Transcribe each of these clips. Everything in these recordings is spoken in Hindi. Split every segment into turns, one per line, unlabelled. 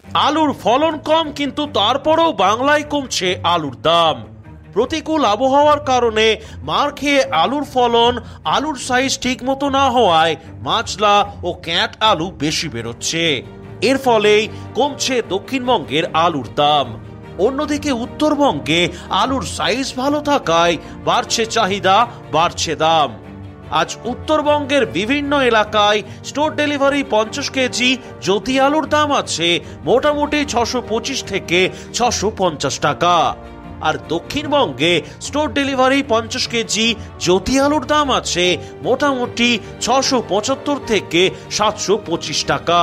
আলুর ফলন কম, কিন্তু তারপরেও বাংলায় কমছে আলুর দাম। প্রতিকূল আবহাওয়ার কারণে মার খেয়ে আলুর ফলন, আলুর সাইজ ঠিক মতো না হওয়ায় মাছলা ও ক্যাট আলু বেশি বেরোচ্ছে। এর ফলেই কমছে দক্ষিণবঙ্গের আলুর দাম। অন্যদিকে উত্তরবঙ্গে আলুর সাইজ ভালো থাকায় বাড়ছে চাহিদা, বাড়ছে দাম। আজ উত্তরবঙ্গের বিভিন্ন এলাকায় স্টোর ডেলিভারি 50 কেজি জ্যোতি আলুর দাম আছে মোটামুটি 625 থেকে 650 টাকা। আর দক্ষিণবঙ্গে স্টোর ডেলিভারি 50 কেজি জ্যোতি আলুর দাম আছে মোটামুটি 675 থেকে 725 টাকা।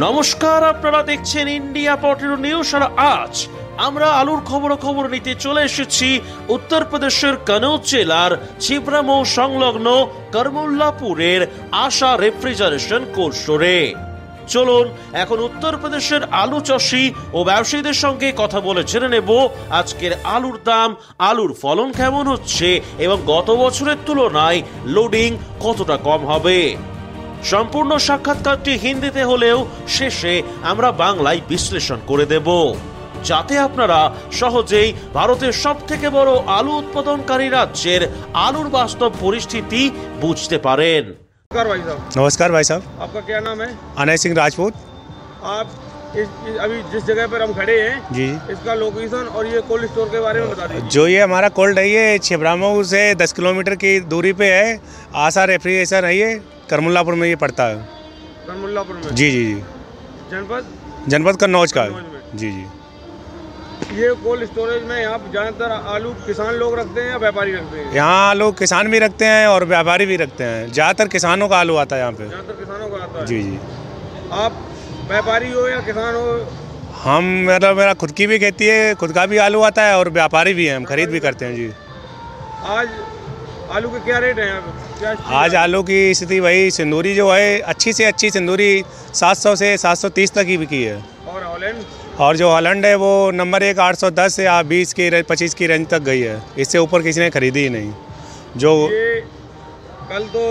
নমস্কার, আপনারা দেখছেন ইন্ডিয়া পটেটো নিউজ। আর আজ আমরা আলুর খবর নিতে চলে এসেছি উত্তরপ্রদেশের কনৌজ জেলার ছিবরামৌ সংলগ্ন করমুল্লাপুরের আশা রেফ্রিজারেশন কোল্ড স্টোরে। চলুন এখন উত্তরপ্রদেশের আলু চাষি ও ব্যবসায়ীদের সঙ্গে কথা বলে জেনে নেব আজকের আলুর দাম, আলুর ফলন কেমন হচ্ছে এবং গত বছরের তুলনায় লোডিং কতটা কম হবে। সম্পূর্ণ সাক্ষাৎকারটি হিন্দিতে হলেও শেষে আমরা বাংলায় বিশ্লেষণ করে দেব, যাতে আপনারা সহজেই ভারতের সবথেকে বড় আলু উৎপাদনকারী রাজ্যের আলুর বাস্তব পরিস্থিতি বুঝতে পারেন।
नमस्कार भाई साहब,
आपका क्या नाम है?
अनय सिंह राजपूत।
आप अभी जिस जगह पर हम खड़े हैं
जी,
इसका लोकेशन और ये कोल्ड स्टोर के बारे में बता दीजिए।
जो ये हमारा कोल्ड है ये छिबरामऊ से 10 किलोमीटर की दूरी पे है। आशा रेफ्रिजरेशन है, ये करमुल्लापुर में ये पड़ता है।
करमुल्लापुर में?
जी जी जी। जनपद कन्नौज का है। जी जी।
ये कोल्ड स्टोरेज में यहाँ ज़्यादातर आलू किसान लोग रखते हैं या व्यापारी रखते हैं?
यहाँ लोग किसान भी रखते हैं और व्यापारी भी रखते हैं। ज़्यादातर किसानों का आलू आता है यहाँ पे।
ज़्यादातर किसानों का आता है?
जी जी।
आप व्यापारी हो या किसान हो?
हम मेरा खुद की भी खेती है, खुद का भी आलू आता है और व्यापारी भी हैं, हम खरीद भी करते हैं। जी।
आज आलू के क्या रेट हैं यहाँ पे?
आज आलू की स्थिति वही सिंदूरी जो है अच्छी से अच्छी सिंदूरी 700 से 730 तक की बिकी है।
और हॉलैंड?
और जो हॉलैंड है वो नंबर 1 810 से 20 की 25 की रेंज तक गई है। इससे ऊपर किसी ने खरीदी ही नहीं। जो
ये कल तो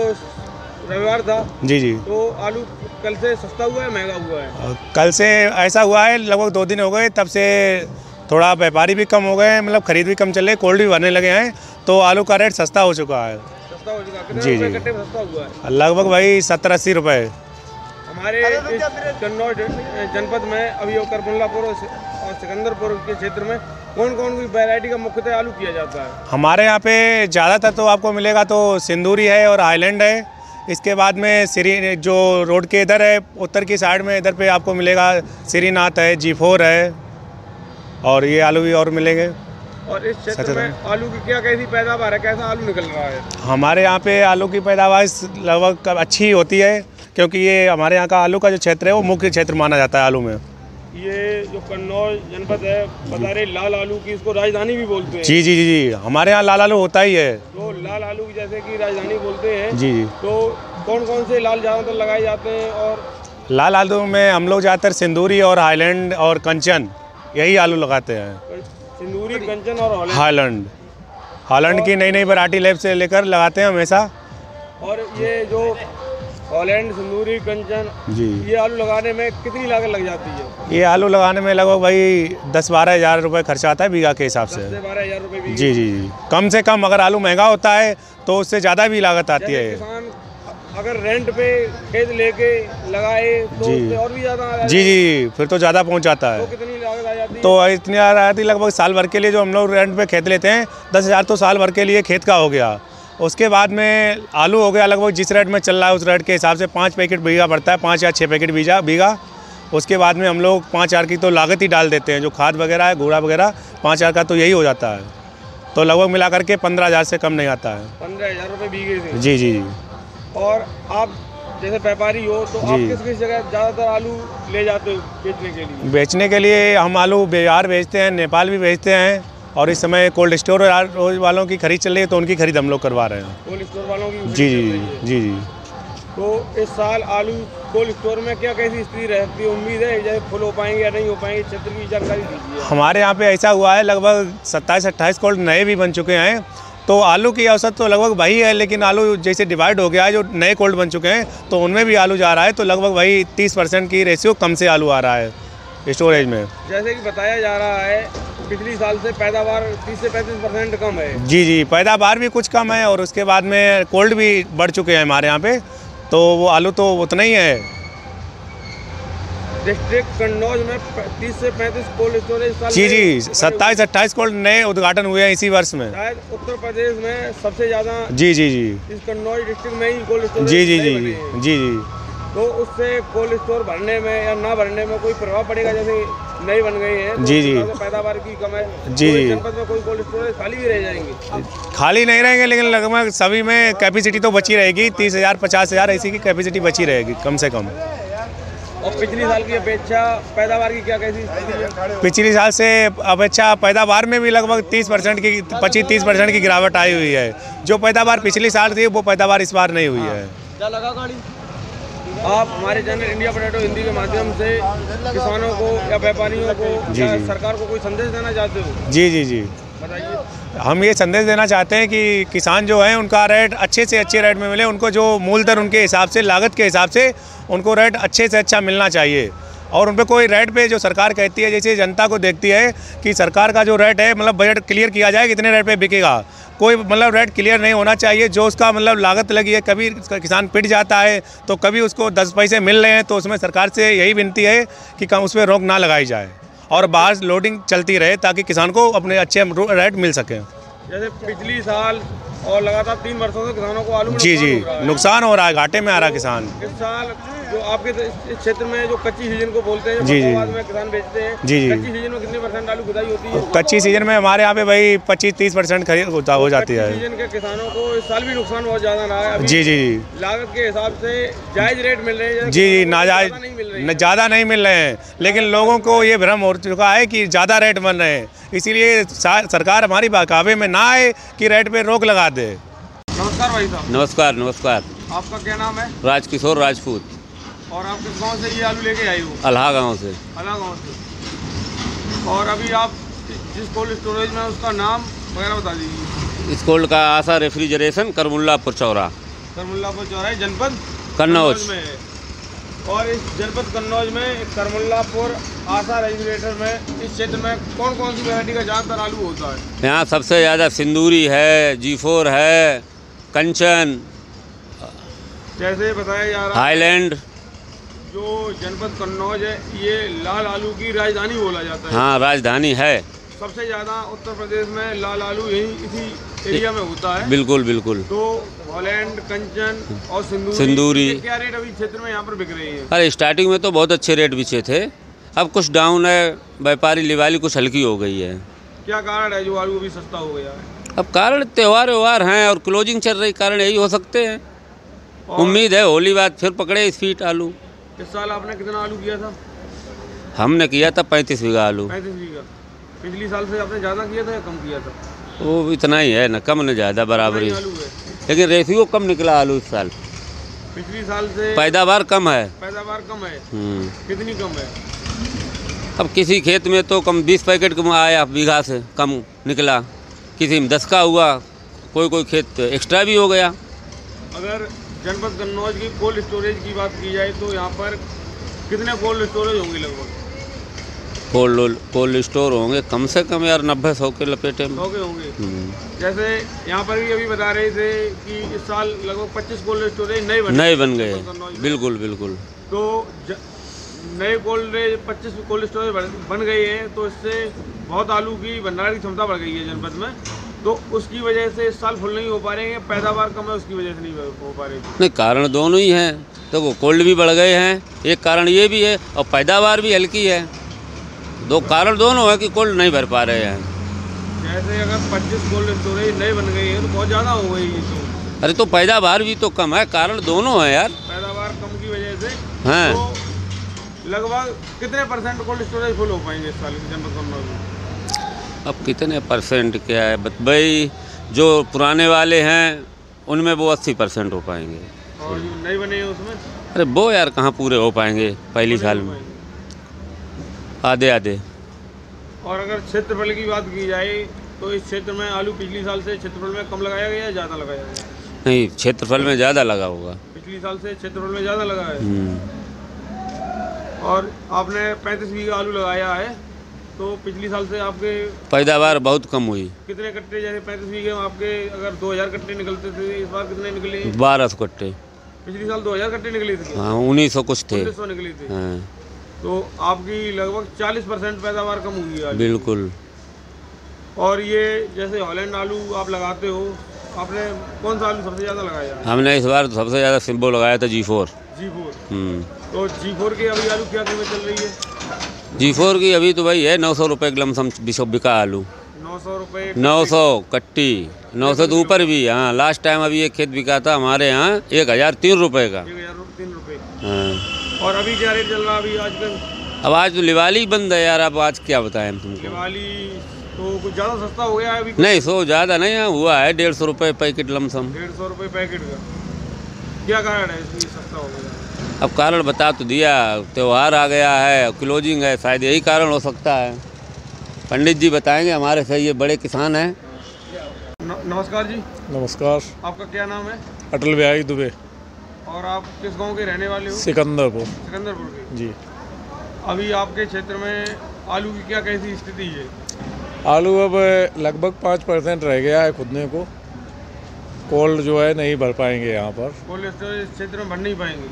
रविवार था।
जी जी।
तो आलू कल से सस्ता हुआ है, महंगा हुआ है?
कल से ऐसा हुआ है, लगभग 2 दिन हो गए, तब से थोड़ा व्यापारी भी कम हो गए, मतलब खरीद भी कम चले, कोल्ड भी भरने लगे हैं, तो आलू का रेट सस्ता हो चुका है।
सस्ता हो चुका है? कितने
जी
रुपए
जी।
कट्टे में सस्ता हुआ है?
लगभग वही 70-80 रुपये।
हमारे इस कन्नौज जनपद में अभी करमुल्लापुर और सिकंदरपुर के क्षेत्र में कौन कौन सी वैरायटी का मुख्यतः आलू किया जाता है?
हमारे यहाँ पे ज़्यादातर तो आपको मिलेगा तो सिंदूरी है और हाईलैंड है। इसके बाद में जो रोड के इधर है उत्तर की साइड में, इधर पे आपको मिलेगा श्रीनाथ है, G4 है, और ये आलू भी और मिलेंगे।
और इस क्षेत्र में आलू की क्या कैसी पैदावार है, कैसा आलू निकल रहा है?
हमारे यहाँ पे आलू की पैदावार लगभग अच्छी होती है, क्योंकि ये हमारे यहाँ का आलू का जो क्षेत्र है वो मुख्य क्षेत्र माना जाता है आलू में।
ये जो कन्नौज जनपद है, बता रहे लाल आलू की इसको राजधानी भी बोलते हैं।
जी जी जी जी। हमारे यहाँ लाल आलू होता ही है।
तो लाल आलू की जैसे कि राजधानी बोलते हैं।
जी जी।
तो कौन कौन से लाल ज़्यादातर लगाए जाते हैं? और
लाल आलू में हम लोग ज़्यादातर सिंदूरी और हाईलैंड और कंचन यही आलू लगाते हैं।
सिंदूरी, कंचन और
हॉलैंड की नई वैरायटी लैब से लेकर लगाते हैं हमेशा।
और ये जो हॉलैंड, सिंदूरी, कंचन,
जी,
ये आलू लगाने में कितनी लागत लग जाती है?
ये आलू लगाने में लगभग भाई 10-12 हज़ार रुपये खर्चा आता है बीघा के हिसाब से।
10-12 हज़ार रुपये बीघा?
जी जी जी। कम से कम अगर आलू महंगा होता है तो उससे ज़्यादा भी लागत आती है।
किसान अगर रेंट पे खेत लेके लगाए तो उससे और भी ज़्यादा?
जी जी, फिर तो ज़्यादा पहुंच जाता है।
तो कितनी लागत आ जाती है?
तो इतनी आ जाती लगभग साल भर के लिए। जो हम लोग रेंट पे खेत लेते हैं 10,000 तो साल भर के लिए खेत का हो गया। उसके बाद में आलू हो गया लगभग जिस रेट में चल रहा है उस रेट के हिसाब से 5 पैकेट बीघा पड़ता है, 5 या 6 पैकेट बीघा। उसके बाद में हम लोग 5,000 की तो लागत ही डाल देते हैं, जो खाद वगैरह है, घोड़ा वगैरह, 5,000 का तो यही हो जाता है। तो लगभग मिला करके 15,000 से कम नहीं आता है।
15,000 रुपये बीघे से?
जी जी जी।
और आप जैसे व्यापारी हो तो आप किस किस जगह ज़्यादातर आलू ले जाते हो बेचने के लिए?
बेचने के लिए हम आलू बिहार भेजते हैं, नेपाल भी भेजते हैं, और इस समय कोल्ड स्टोर वालों की खरीद चल रही है तो उनकी खरीद हम लोग करवा रहे हैं।
कोल्ड स्टोर वालों की?
जी जी जी जी।
तो इस साल आलू कोल्ड स्टोर में क्या कैसी स्थिति रहती है? उम्मीद है जैसे फुल हो पाएंगे या नहीं हो पाएंगे? क्षेत्र की जानकारी दीजिए।
हमारे यहाँ पे ऐसा हुआ है लगभग 27-28 कोल्ड नए भी बन चुके हैं। तो आलू की औसत तो लगभग वही है, लेकिन आलू जैसे डिवाइड हो गया है, जो नए कोल्ड बन चुके हैं तो उनमें भी आलू जा रहा है, तो लगभग वही 30% की रेशियो कम से आलू आ रहा है। स्टोरेज में।
जैसे कि बताया जा रहा है पिछली साल से पैदावार 30 से 35% कम है।
जी जी, पैदावार भी कुछ कम है और उसके बाद में कोल्ड भी बढ़ चुके हैं हमारे यहाँ पे, तो वो आलू तो उतना ही है।
डिस्ट्रिक्ट कन्नौज में 30 से 35 कोल्ड स्टोरेज
जी जी, 27-28 कोल्ड नए उद्घाटन हुए हैं इसी वर्ष में।
शायद उत्तर प्रदेश में सबसे ज़्यादा
जी जी जी
इस कन्नौज डिस्ट्रिक्ट में ही कोल्ड स्टोरेज
जी जी जी जी जी।
तो उससे कोल्ड स्टोर भरने में या ना भरने में कोई प्रभाव पड़ेगा? जैसे नई बन गई है तो
जी जी,
पैदावार की कम है
जी जी,
जनपद में कोई कोल्ड स्टोरेज खाली भी रह जाएंगे?
खाली नहीं रहेंगे, लेकिन लगभग सभी में कैपेसिटी तो बची रहेगी। 30,000 50,000 ऐसी की कैपेसिटी बची रहेगी कम से कम।
और पिछली साल की अपेक्षा पैदावार की क्या कैसी स्थिति है?
पिछली साल से अपेक्षा पैदावार में भी लगभग 30% की 25-30% की गिरावट आई हुई है। जो पैदावार पिछली साल थी वो पैदावार इस बार नहीं हुई है।
क्या लगा गाड़ी? आप हमारे चैनल इंडिया पोटैटो हिंदी के माध्यम से किसानों को या व्यापारियों को या सरकार को कोई संदेश देना चाहते हो?
जी जी जी,
बताइए।
हम ये संदेश देना चाहते हैं कि किसान जो हैं उनका रेट अच्छे से अच्छे रेट में मिले। उनको जो मूलधन उनके हिसाब से, लागत के हिसाब से उनको रेट अच्छे से अच्छा मिलना चाहिए। और उन पर कोई रेट पे जो सरकार कहती है, जैसे जनता को देखती है कि सरकार का जो रेट है मतलब बजट क्लियर किया जाए कितने रेट पे बिकेगा। कोई मतलब रेट क्लियर नहीं होना चाहिए। जो उसका मतलब लागत लगी है, कभी किसान पिट जाता है तो कभी उसको 10 पैसे मिल रहे हैं, तो उसमें सरकार से यही विनती है कि कम उस पर रोक ना लगाई जाए और बाहर लोडिंग चलती रहे ताकि किसान को अपने अच्छे रेट मिल सकें।
जैसे पिछली साल और लगातार 3 वर्षों से किसानों को आलू में
जी जी, नुकसान हो रहा है, घाटे में आ रहा है किसान।
इस साल जो आपके इस क्षेत्र में जो कच्ची सीजन को बोलते हैं,
जी जी,
बाद में किसान बेचते हैं,
जी जी,
कच्ची सीजन में कितने % आलू खुदाई होती है?
कच्ची सीजन में हमारे यहाँ पे भाई 25-30% खरीद हो जाती है।
सीजन के किसानों को इस साल भी नुकसान बहुत ज़्यादा रहा है।
जी जी जी,
लागत के हिसाब से जायज़ रेट मिल रहे हैं?
जी जी, नाजायज ज़्यादा नहीं मिल रहे हैं, लेकिन लोगों को ये भ्रम हो चुका है कि ज़्यादा रेट बन रहे हैं। इसीलिए सरकार हमारी बहकावे में ना आए कि रेट पे रोक लगा दे।
नमस्कार भाई साहब।
नमस्कार नमस्कार।
आपका क्या नाम है?
राजकिशोर राजपूत।
और आप किस गांव से ये आलू लेके आए हो?
अल्हा गांव से।
अल्हा गांव से। और अभी आप जिस कोल्ड स्टोरेज में उसका नाम वगैरह बता दीजिए।
इस कोल्ड का आशा रेफ्रिजरेशन करमुल्लापुर चौरा,
करमुल्लापुर चौरा जनपद
कन्नौज
में है। और इस जनपद कन्नौज में करमुल्लापुर आशा रेफ्रिजरेटर में इस क्षेत्र में कौन कौन सी वैरायटी का ज़्यादातर आलू होता है?
यहाँ सबसे ज़्यादा सिंदूरी है, G4 है, कंचन,
जैसे बताया जा रहा है
हाईलैंड।
जो जनपद कन्नौज है ये लाल आलू की राजधानी बोला जाता है।
हाँ, राजधानी है।
सबसे ज़्यादा उत्तर प्रदेश में लाल आलू यही इसी एरिया में होता है।
बिल्कुल बिल्कुल।
तो हॉलैंड, कंचन और
सिंदूरी
क्या रेट अभी क्षेत्र में यहाँ पर बिक रही है?
अरे स्टार्टिंग में तो बहुत अच्छे रेट बिचे थे, अब कुछ डाउन है, व्यापारी लिवाली कुछ हल्की हो गई है।
क्या कारण है जो आलू अभी सस्ता हो गया है?
अब कारण त्यौहार व्यवहार हैं और क्लोजिंग चल रही, कारण यही हो सकते हैं। उम्मीद है होली बाद फिर पकड़े स्पीड आलू।
इस साल आपने कितना आलू किया था?
हमने किया था 35 बीघा आलू।
35 बीघा। पिछली साल से आपने ज़्यादा किया था या कम किया था?
वो इतना ही है ना, कम न ज़्यादा बराबरी,
आलू है।
लेकिन रेशियो कम निकला आलू इस साल।
पिछली साल से
पैदावार कम है।
पैदावार कम है। कितनी कम है?
अब किसी खेत में तो कम 20 पैकेट कम आया, बीघा से कम निकला, किसी में 10 का हुआ, कोई खेत एक्स्ट्रा भी हो गया।
अगर जनपद कन्नौज की कोल्ड स्टोरेज की बात की जाए तो यहाँ पर कितने कोल्ड स्टोरेज होंगे? लगभग
कोल्ड स्टोर होंगे कम से कम यार 90-100 के लपेटे में
100 के होंगे। जैसे यहाँ पर भी अभी बता रहे थे कि इस साल लगभग 25 कोल्ड स्टोरेज नए बन गए।
बिल्कुल बिल्कुल।
तो नए 25 कोल्ड स्टोरेज बन गए हैं, तो इससे बहुत आलू की भंडारण की क्षमता बढ़ गई है जनपद में। तो उसकी वजह से इस साल फुल नहीं हो पा रहे हैं, पैदावार कम है उसकी वजह से नहीं हो पा रही।
नहीं, कारण दोनों ही हैं। तो वो कोल्ड भी बढ़ गए हैं, एक कारण ये भी है, और पैदावार भी हल्की है। दो कारण दोनों है कि कोल्ड नहीं भर पा रहे हैं।
जैसे अगर 25 कोल्ड स्टोरेज नए बन गए हैं तो बहुत ज़्यादा हो गई तो।
अरे तो पैदावार भी तो कम है, कारण दोनों है यार।
पैदावार कम की वजह से
हाँ।
तो लगभग कितने % कोल्ड स्टोरेज फुल हो पाएंगे इस साल जनपद कन्नौज में?
अब कितने % क्या है भाई, जो पुराने वाले हैं उनमें वो 80% हो पाएंगे।
और जो नए बने हैं उसमें?
अरे वो यार कहाँ पूरे हो पाएंगे पहली साल में, आधे।
और अगर क्षेत्रफल की बात की जाए तो इस क्षेत्र में आलू पिछली साल से क्षेत्रफल में कम लगाया गया या ज़्यादा लगाया गया?
नहीं, क्षेत्रफल में ज़्यादा लगा होगा।
पिछली साल से क्षेत्रफल में ज़्यादा लगा है। और आपने 35 बीघा आलू लगाया है, तो पिछली साल से आपके
पैदावार बहुत कम हुई।
कितने कट्टे, जैसे 35 बीघे में आपके अगर 2000 कट्टे निकलते थे, इस बार कितने निकले?
1200 कट्टे।
पिछली साल 2000 कट्टे निकली थी।
हाँ, 1900 कुछ थे।
1900 निकली थी।
हाँ।
तो आपकी लगभग 40% पैदावार कम हुई है।
बिल्कुल।
और ये जैसे हॉलैंड आलू आप लगाते हो, आपने कौन सा आलू सबसे ज़्यादा लगाया?
हमने इस बार सबसे ज़्यादा सिम्बो लगाया था G4। तो
G4 की अभी आलू क्या कीमत चल रही है?
G4 की अभी तो भाई है 900 रुपये लमसम बिका आलू।
900 रुपये? 900
कट्टी, 900 तो ऊपर भी। हाँ, लास्ट टाइम अभी एक खेत बिका था हमारे यहाँ 1003 रुपये का।
1003 रुपये।
हाँ।
और अभी क्या रेट चल रहा है अभी आजकल?
अब आज तो दिवाली बंद है यार, अब आज क्या बताएं हम तुमको।
दिवाली तो कुछ ज़्यादा सस्ता हो गया है अभी?
नहीं, 100 ज़्यादा नहीं है, हुआ है 150 रुपये पैकेट लमसम।
150 रुपये पैकेट का क्या कारण है इसलिए सस्ता हो गया?
अब कारण बता तो दिया, त्यौहार आ गया है, क्लोजिंग है, शायद यही कारण हो सकता है। पंडित जी बताएंगे, हमारे से ये बड़े किसान हैं।
नमस्कार जी।
नमस्कार।
आपका क्या नाम है?
अटल बिहारी दुबे।
और आप किस गांव के रहने वाले हो?
सिकंदरपुर।
सिकंदरपुर के
जी।
अभी आपके क्षेत्र में आलू की क्या कैसी स्थिति है?
आलू अब लगभग 5% रह गया है खुदने को। कोल्ड जो है नहीं भर पाएंगे यहाँ पर।
कोल्ड स्टोरेज क्षेत्र में भर नहीं पाएंगे।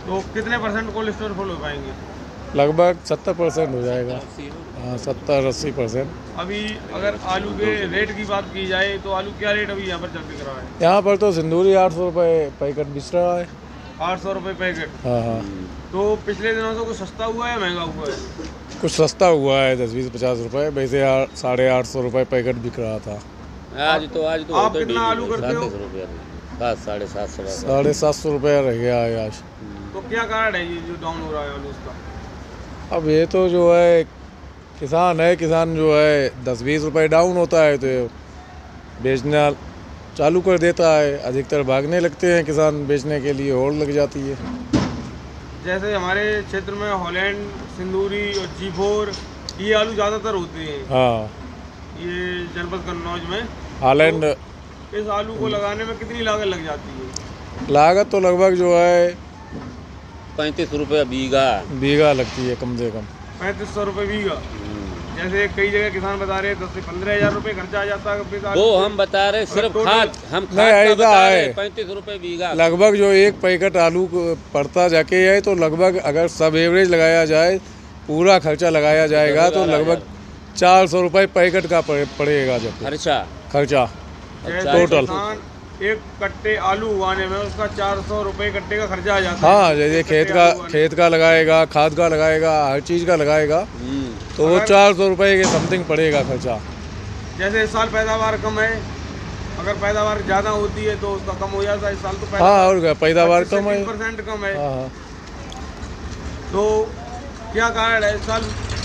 तो कितने % कोल्ड स्टोर फुल हो पाएंगे?
लगभग 70% हो जाएगा। हाँ, 70-80%।
अभी अगर आलू के रेट की बात की जाए तो आलू क्या रेट अभी यहाँ पर चल बिक रहा है?
यहाँ पर तो सिंदूरी 800 रुपये पैकेट बिक रहा है।
800 रुपये पैकेट?
हाँ हाँ।
तो पिछले दिनों से कुछ सस्ता हुआ है महंगा हुआ है?
कुछ सस्ता हुआ है, 10-20-50 रुपये। वैसे 850 रुपये पैकेट बिक रहा था।
आज तो
आप कितना आलू करते हो?
750 रुपये रह गया है आज।
तो क्या कारण है ये जो डाउन हो रहा है आलू उसका?
अब ये तो जो है किसान जो है 10-20 रुपये डाउन होता है तो बेचना चालू कर देता है। अधिकतर भागने लगते हैं किसान बेचने के लिए, और लग जाती है।
जैसे हमारे क्षेत्र में हॉलैंड, सिंदूरी और G4 ये आलू ज़्यादातर होते हैं।
हाँ,
ये जनपद कन्नौज में
हॉलैंड।
तो इस आलू को लगाने में कितनी लागत लग जाती है?
लागत तो लगभग जो है
35 रुपये
बीघा लगती है, कम से कम
3500 रुपये बीघा। जैसे कई जगह किसान बता रहे हैं 10 से 15 हज़ार रुपये खर्चा आ जाता है।
वो हम बता रहे सिर्फ खाद, हम
नहीं ऐसा है।
35 रुपये बीघा
लगभग जो एक पैकेट आलू पड़ता जाके है, तो लगभग अगर सब एवरेज लगाया जाए, पूरा खर्चा लगाया जाएगा तो लगभग 400 रुपये पैकेट का पड़ेगा जब खर्चा टोटल।
एक कट्टे आलू उगाने में उसका 400 रुपये कट्टे का खर्चा आ जाता है।
हाँ, जैसे खेत का लगाएगा, खाद का लगाएगा, हर चीज़ का लगाएगा, तो वो 400 रुपये के समथिंग पड़ेगा खर्चा।
जैसे इस साल पैदावार कम है, अगर पैदावार ज़्यादा होती है तो उसका कम हो जाता है। इस साल तो
हाँ, और पैदावार कम है,
30% कम है।
हाँ।
तो क्या कारण है इस साल?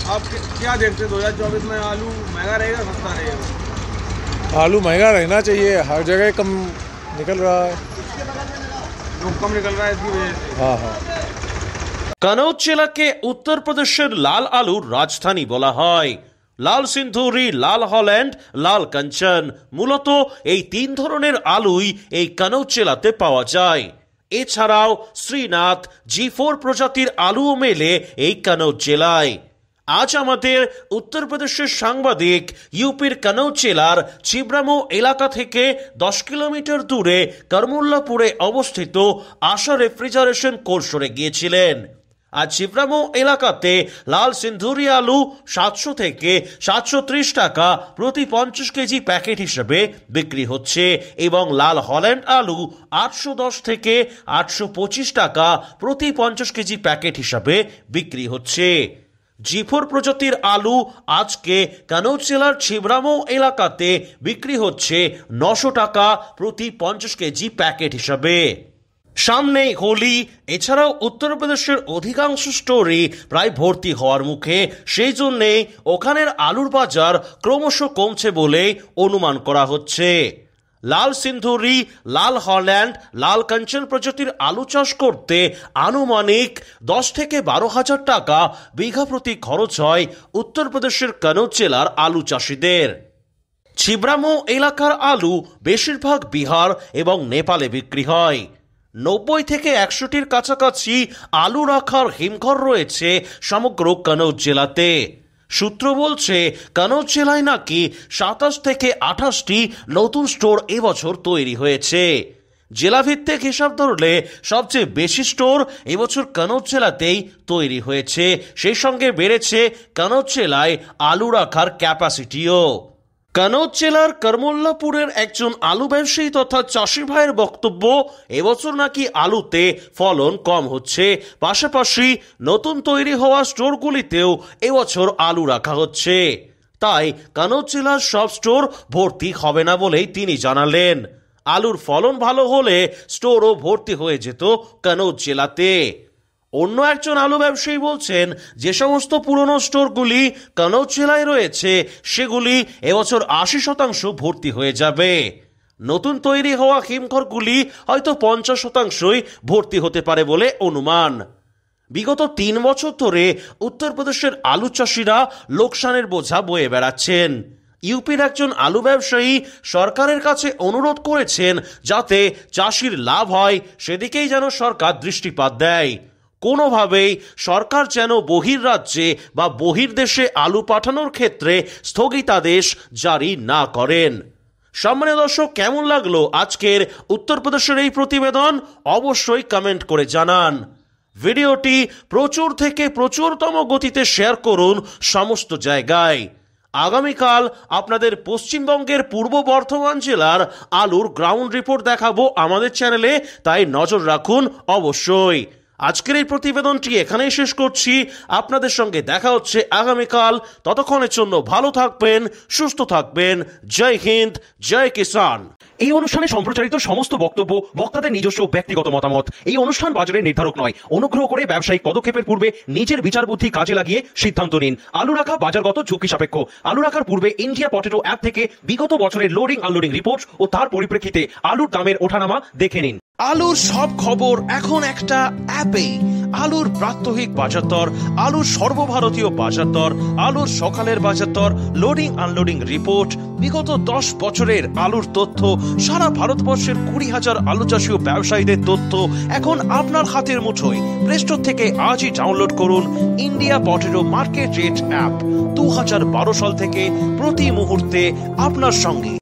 आप क्या देखते हैं 2024 में आलू महंगा रहेगा सस्ता रहेगा?
आलू महंगा रहना चाहिए, हर जगह कम निकल रहा है।
तो कम निकल रहा है इसकी वजह से।
हाँ हाँ।
কনৌজ জেলাকে উত্তরপ্রদেশের লাল আলুর রাজধানী বলা হয়। লাল সিন্ধুরি, লাল হল্যান্ড, লাল কাঞ্চন, মূলত এই 3 ধরনের আলুই এই কনৌজ জেলাতে পাওয়া যায়। এছাড়াও শ্রীনাথ, G4 প্রজাতির আলুও মেলে এই কনৌজ জেলায়। আজ আমাদের উত্তরপ্রদেশের সাংবাদিক ইউপির কনৌজ জেলার ছিবরামৌ এলাকা থেকে 10 কিলোমিটার দূরে করমুল্লাপুরে অবস্থিত আশা রেফ্রিজারেশন কোল্ড স্টোরে গিয়েছিলেন। আজ ছিবরামৌ এলাকাতে লাল সিন্ধুরি আলু 700 থেকে 730 টাকা প্রতি 50 কেজি প্যাকেট হিসেবে বিক্রি হচ্ছে এবং লাল হল্যান্ড আলু 810 থেকে 825 টাকা প্রতি 50 কেজি প্যাকেট হিসেবে বিক্রি হচ্ছে। G4 প্রজাতির আলু আজকে কনৌজ জেলার ছিবরামৌ এলাকাতে বিক্রি হচ্ছে 900 টাকা প্রতি 50 কেজি প্যাকেট হিসাবে। সামনেই হোলি, এছাড়াও উত্তরপ্রদেশের অধিকাংশ স্টোরে প্রায় ভর্তি হওয়ার মুখে, সেই জন্যেই ওখানের আলুর বাজার ক্রমশ কমছে বলে অনুমান করা হচ্ছে। লাল সিন্ধুরি, লাল হল্যান্ড, লাল কাঞ্চন প্রজাতির আলু চাষ করতে আনুমানিক 10 থেকে 12 হাজার টাকা বিঘা প্রতি খরচ হয় উত্তরপ্রদেশের কনৌজ জেলার আলু চাষিদের। ছিবরামৌ এলাকার আলু বেশিরভাগ বিহার এবং নেপালে বিক্রি হয়। 90 থেকে 100টির কাছাকাছি আলু রাখার হিমঘর রয়েছে সমগ্র কনৌজ জেলাতে। সূত্র বলছে কনৌজ জেলায় নাকি 27 থেকে 28টি নতুন স্টোর এবছর তৈরি হয়েছে। জেলাভিত্তিক হিসাব ধরলে সবচেয়ে বেশি স্টোর এবছর কনৌজ জেলাতেই তৈরি হয়েছে। সেই সঙ্গে বেড়েছে কনৌজ জেলায় আলু রাখার ক্যাপাসিটিও। কনৌজ জেলার করমল্লাপুরের একজন আলু ব্যবসায়ী তথা চাষি ভাইয়ের বক্তব্য, এবছর নাকি আলুতে ফলন কম হচ্ছে, পাশাপাশি নতুন তৈরি হওয়া স্টোরগুলিতেও এবছর আলু রাখা হচ্ছে। তাই কনৌজ জেলার সব স্টোর ভর্তি হবে না বলেই তিনি জানালেন। আলুর ফলন ভালো হলে স্টোরও ভর্তি হয়ে যেত কনৌজ জেলাতে। অন্য একজন আলু ব্যবসায়ী বলছেন, যে সমস্ত পুরনো স্টোরগুলি কনৌজ জেলায় রয়েছে সেগুলি এবছর 80% ভর্তি হয়ে যাবে। নতুন তৈরি হওয়া হিমঘরগুলি হয়তো 50%ই ভর্তি হতে পারে বলে অনুমান। বিগত 3 বছর ধরে উত্তরপ্রদেশের আলু চাষিরা লোকসানের বোঝা বয়ে বেড়াচ্ছেন। ইউপির একজন আলু ব্যবসায়ী সরকারের কাছে অনুরোধ করেছেন যাতে চাষির লাভ হয় সেদিকেই যেন সরকার দৃষ্টিপাত দেয়। কোনোভাবেই সরকার যেন বহির্রাজ্যে বা বহির্দেশে আলু পাঠানোর ক্ষেত্রে স্থগিতাদেশ জারি না করেন। সম্মানীয় দর্শক, কেমন লাগলো আজকের উত্তরপ্রদেশের এই প্রতিবেদন অবশ্যই কমেন্ট করে জানান। ভিডিওটি প্রচুর থেকে প্রচুরতম গতিতে শেয়ার করুন সমস্ত জায়গায়। আগামীকাল আপনাদের পশ্চিমবঙ্গের পূর্ব বর্ধমান জেলার আলুর গ্রাউন্ড রিপোর্ট দেখাবো আমাদের চ্যানেলে, তাই নজর রাখুন অবশ্যই। আজকের এই প্রতিবেদনটি এখানেই শেষ করছি। আপনাদের সঙ্গে দেখা হচ্ছে আগামীকাল। ততক্ষণের জন্য ভালো থাকবেন, সুস্থ থাকবেন। জয় হিন্দ, জয় কিষান।
এই অনুষ্ঠানে সম্প্রচারিত সমস্ত বক্তব্য বক্তাদের নিজস্ব ব্যক্তিগত মতামত। এই অনুষ্ঠান বাজারের নির্ধারক নয়। অনুগ্রহ করে ব্যবসায়িক পদক্ষেপের পূর্বে নিজের বিচার বুদ্ধি কাজে লাগিয়ে সিদ্ধান্ত নিন। আলু রাখা বাজারগত ঝুঁকি সাপেক্ষ। আলু রাখার পূর্বে ইন্ডিয়া পটেটো অ্যাপ থেকে বিগত বছরের লোডিং আনলোডিং রিপোর্ট ও তার পরিপ্রেক্ষিতে আলুর দামের ওঠানামা দেখে নিন।
আলুর সব খবর এখন একটা অ্যাপে। আলুর প্রাত্যহিক বাজার দর, আলুর সর্বভারতীয় বাজার দর, আলুর সকালের বাজার দর, লোডিং আনলোডিং রিপোর্ট, বিগত 10 বছরের আলুর তথ্য, সারা ভারতবর্ষের 20,000 আলু চাষী ও ব্যবসায়ীদের তথ্য এখন আপনার হাতের মুঠোয়। প্লে স্টোর থেকে আজই ডাউনলোড করুন India potato market rate app. 2012 সাল থেকে প্রতি মুহূর্তে আপনার সঙ্গে।